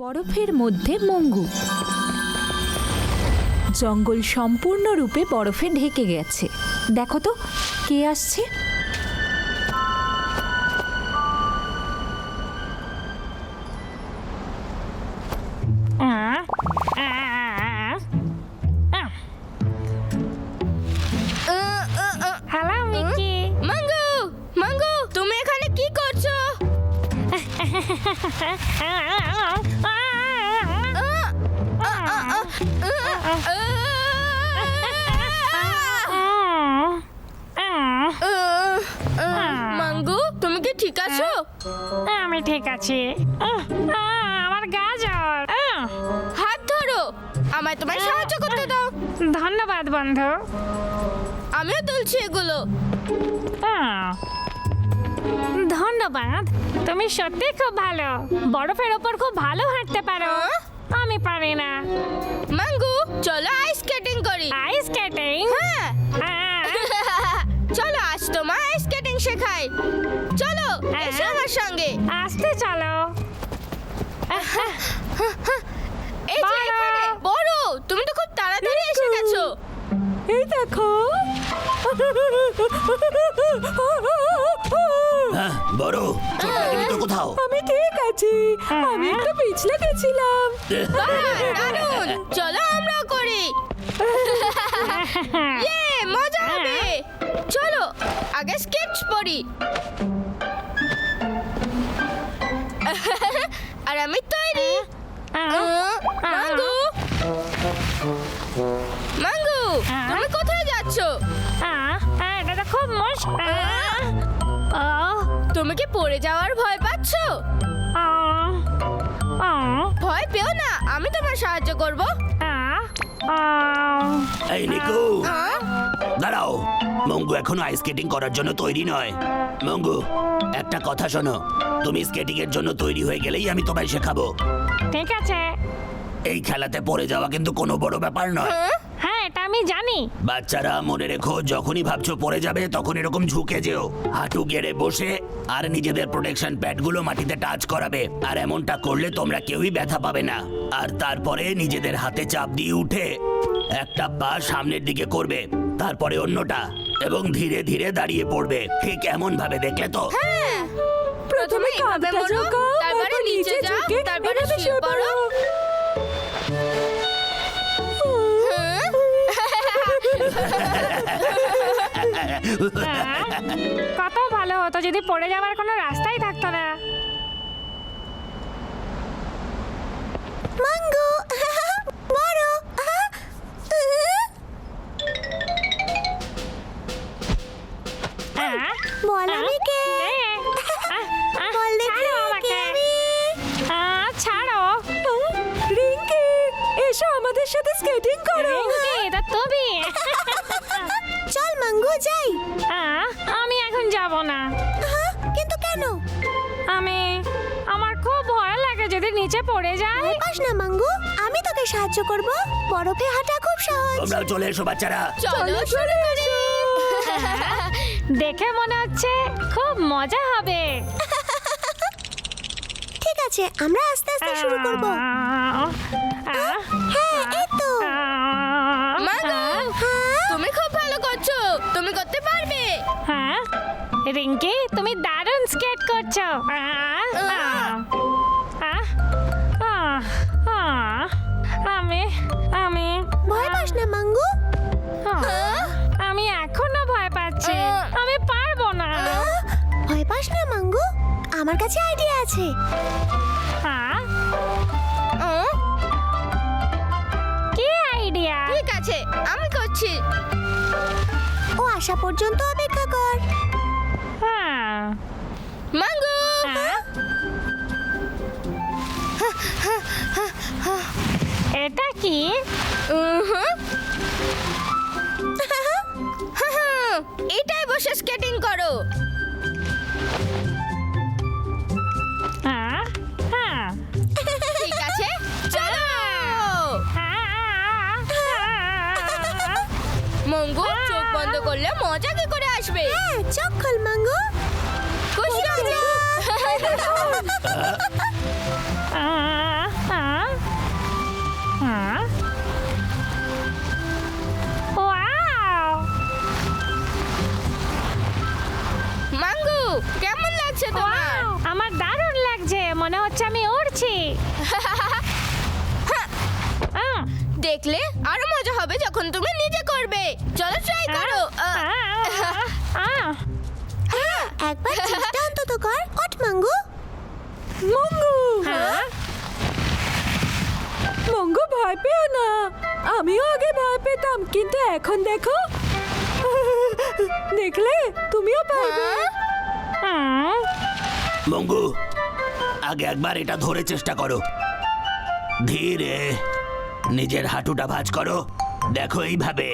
বরফের মধ্যে মঙ্গু। জঙ্গল সম্পূর্ণরূপে বরফে ঢেকে গেছে। দেখো তো কে আসছে। Hello Mickey. মাঙ্গু, মাঙ্গু, তুমি এখানে কি করছো? মাঙ্গু, তুমি কি ঠিক আছো? আমি ঠিক আছি। আমার গা জ্বর। হাত ধরো, আমায় তোমায় সাহায্য করতে দাও। ধন্যবাদ বন্ধু। আমিও তুলছি এগুলো। ধন্যবাদ, তুমি সত্যি খুব ভালো। বরফের ওপর খুব ভালো হাঁটতে পারো। আমি পারি না। মাঙ্গু, চলো আইস স্কেটিং করি। Ice skating? হ্যাঁ, চলো আজ তোমায় আইস স্কেটিং শেখাই। চলো এসো আমার সঙ্গে। আসতে চলো। এই যে বড়। এখানে বড়, তুমি তো খুব তাড়াতাড়ি এসে গেছো। এই দেখো। হ্যাঁ, বড় চোট লাগেনি তো কোথাও? আমি ঠিক আছি, আমি একটু পিছলে গেছিলাম। বাহ, দারুণ। চলো আমরাও করি। ইয়ে, মজা হবে। চলো আগে স্কেচ পড়ি। আর আমি তৈরি। মাঙ্গু, মাঙ্গু, তুমি কোথায় যাচ্ছো? এটা তো খুব মুশকিল। তুমি কি পড়ে যাওয়ার ভয় পাচ্ছো? ভয় পেও না, আমি তোমার সাহায্য করব। এই নিকু, দাঁড়াও। মঙ্গু এখনো আইস স্কেটিং করার জন্য তৈরি নয়। মঙ্গু, একটা কথা শোনো, তুমি স্কেটিং এর জন্য তৈরি হয়ে গেলেই আমি তোমায় শেখাবো। ঠিক আছে। এই খেলাতে পড়ে যাওয়া কিন্তু কোনো বড় ব্যাপার নয়। হ্যাঁ, এটা আমি জানি। বাচ্চারা মনে রেখো, যখনই ভাবছো পড়ে যাবে তখন এরকম ঝুঁকে যেও, হাঁটু গেড়ে বসে আর নিজেদের প্রোটেকশন প্যাডগুলো মাটিতে টাচ করাবে। আর এমনটা করলে তোমরা কেউই ব্যথা পাবে না। আর তারপরে নিজেদের হাতে চাপ দিয়ে উঠে একটা পা সামনের দিকে করবে, তারপরে অন্যটা, এবং ধীরে ধীরে দাঁড়িয়ে পড়বে। ঠিক এমন ভাবে, দেখলে তো? প্রথমে এইভাবে মোড়ো, তারপরে নিচে যাও, তারপরে শুয়ে পড়ো। কত ভালো হতো যদি পড়ে যাওয়ার কোনো রাস্তাই থাকতো না। মাঙ্গু, বড়। বল আমি কে? বল দেখি কে আমি? ছাড়ো। রিঙ্কি, এসো আমাদের সাথে স্কেটিং করো। রিঙ্কি, এটা তুমি? চল মাঙ্গু যাই। আমি এখন যাব না। কিন্তু কেন? আমার খুব ভয় লাগে যদি নিচে পড়ে যাই। পাস না মাঙ্গু, আমি তোকে সাহায্য করব। বরফে হাঁটা খুব সহজ। তোমরাও চলে এসো বাচ্চারা। চলো শুরু করি। দেখে মনে হচ্ছে খুব মজা হবে। ঠিক আছে, আমরা আস্তে আস্তে শুরু করব। হ্যাঁ, এই তো। মাঙ্গু, তুমি খুব ভালো করছো। তুমি করতে পারবে। হ্যাঁ, রিঙ্কি, তুমি দারুণ স্কেট করছো। আমি ভয় পাস না মাঙ্গু। আমি এখনো ভয় পাচ্ছি। আমি পারবো না। ভয় পাস না মাঙ্গু, আমার কাছে আইডিয়া আছে। কি আইডিয়া? ঠিক আছে, আমি করছি। ও আসা পর্যন্ত অপেক্ষা কর। মাঙ্গু, এটা কি? এটাই বসে স্কেটিং করো। ঠিক আছে, চলো। মঙ্গু, চোখ বন্ধ করলে মজা কি করে আসবে? চোখ খোল মাঙ্গু। খুশি হয়ে যা। দেখলে আরো মজা হবে যখন তুমি নিজে করবে। চলো ট্রাই করো। হ্যাঁ, একবার চেষ্টা অন্তত কর। ওঠ মাঙ্গু। মঙ্গু মঙ্গু ভয় পেও না, আমিও আগে ভয় পেতাম, কিন্তু এখন দেখো, দেখলে তুমিও পারবে। মঙ্গু, আগে একবার এটা ধরে চেষ্টা করো। ধীরে নিজের হাঁটুটা ভাঁজ করো, দেখো এইভাবে।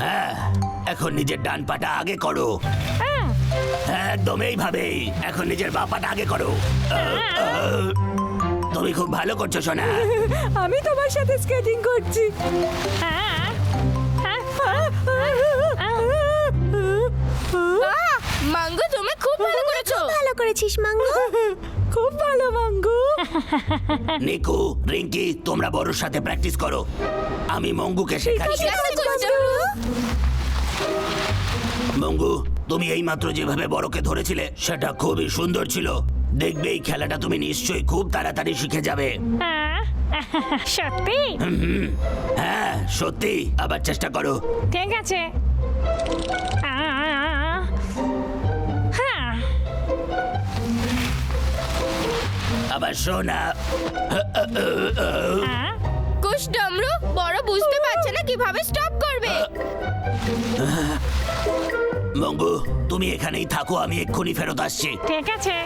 হ্যাঁ, এখন নিজের ডান পাটা আগে করো। হ্যাঁ, একদম এইভাবেই। এখন নিজের বাঁ পাটা আগে করো। তুমি খুব ভালো করছো সোনা। আমি তোমার সাথে স্কেটিং করছি। বাহ, মাঙ্গু তুমি খুব ভালো করেছো। ভালো করেছিস মাঙ্গু। খুব ভালো মঙ্গু। নিকু, রিঙ্কি, তোমরা বড়োর সাথে প্র্যাকটিস করো, আমি মঙ্গুকে শেখাচ্ছি। মঙ্গু, তুমি এইমাত্র যেভাবে বড়কে ধরেছিলে সেটা খুবই সুন্দর ছিল। দেখবে এই খেলাটা তুমি নিশ্চয়ই খুব তাড়াতাড়ি শিখে যাবে। সত্যি? হ্যাঁ সত্যি, আবার চেষ্টা করো। ঠিক আছে। হ্যাঁ, আবার শোনা। কুশ ডামরু বড় বুঝতে পারছে না কিভাবে স্টপ করবে। মঙ্গু, তুমি এখানেই থাকো, আমি এক্ষুনি ফেরত আসছি। ঠিক আছে।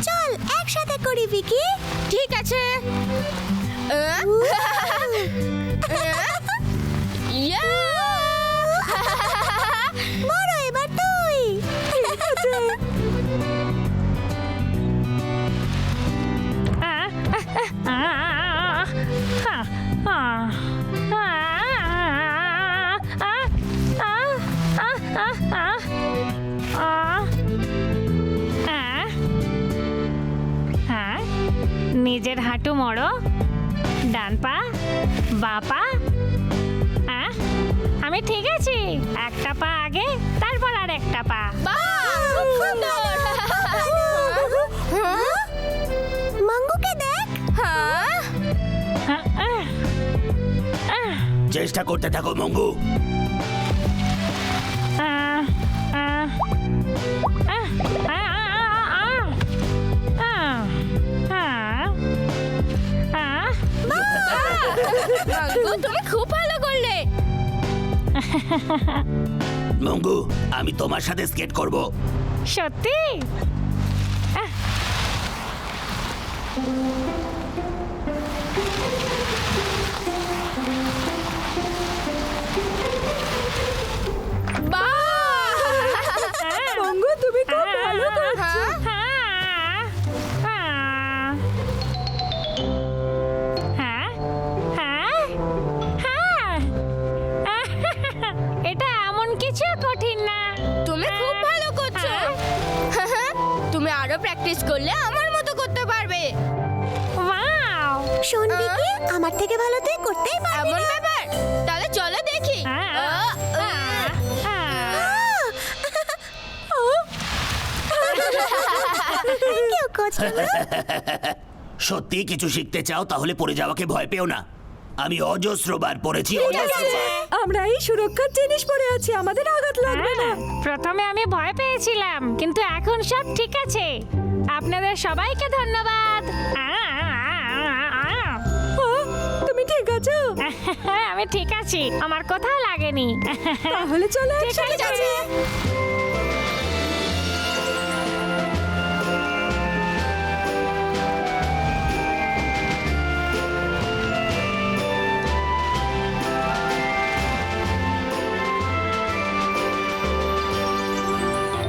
চল একসাথে করি ভিকি। ঠিক আছে। বড় এবার তুই। নিজের হাঁটু মোড়ো, ডান পা, বাঁ পা। আমি ঠিক আছি। একটা পা আগে, তারপর আর একটা পা। খুব সুন্দর। মাঙ্গুকে দেখ। চেষ্টা করতে থাকো মঙ্গু। মাঙ্গু তুমি খুব ভালো করলে। মঙ্গু, আমি তোমার সাথে স্কেট করব। সত্যি? মঙ্গু তুমি খুব ভালো করছো। এটা এমন কিছু কঠিন না। তুমি খুব ভালো করছো। তুমি আরো প্র্যাকটিস করলে আমার মতো করতে পারবে। ওয়াও! শোন ভিকি, আমার থেকে ভালো তুই করতেই পারবি। এমন ব্যাপার? তাহলে চলো দেখি। কেউ করছে না। সত্যি কিছু শিখতে চাও তাহলে পড়ে যাওয়াকে ভয় পেও না। আমি অজস্রবার পড়েছি, অজস্রবার। আমরা এই সুরক্ষার জিনিস পরে আছি, আমাদের আঘাত লাগবে না। প্রথমে আমি ভয় পেয়েছিলাম, কিন্তু এখন সব ঠিক আছে। আপনাদের সবাইকে ধন্যবাদ। তুমি ঠিক আছো? আমি ঠিক আছি, আমার কোথাও লাগেনি। তাহলে চলো ঠিক একসাথে আছে।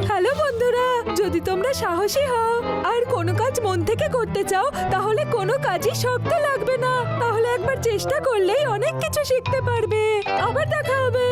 হ্যালো বন্ধুরা, যদি তোমরা সাহসী হও আর কোনো কাজ মন থেকে করতে চাও তাহলে কোনো কাজই শক্ত লাগবে না। তাহলে একবার চেষ্টা করলেই অনেক কিছু শিখতে পারবে। আবার দেখা হবে।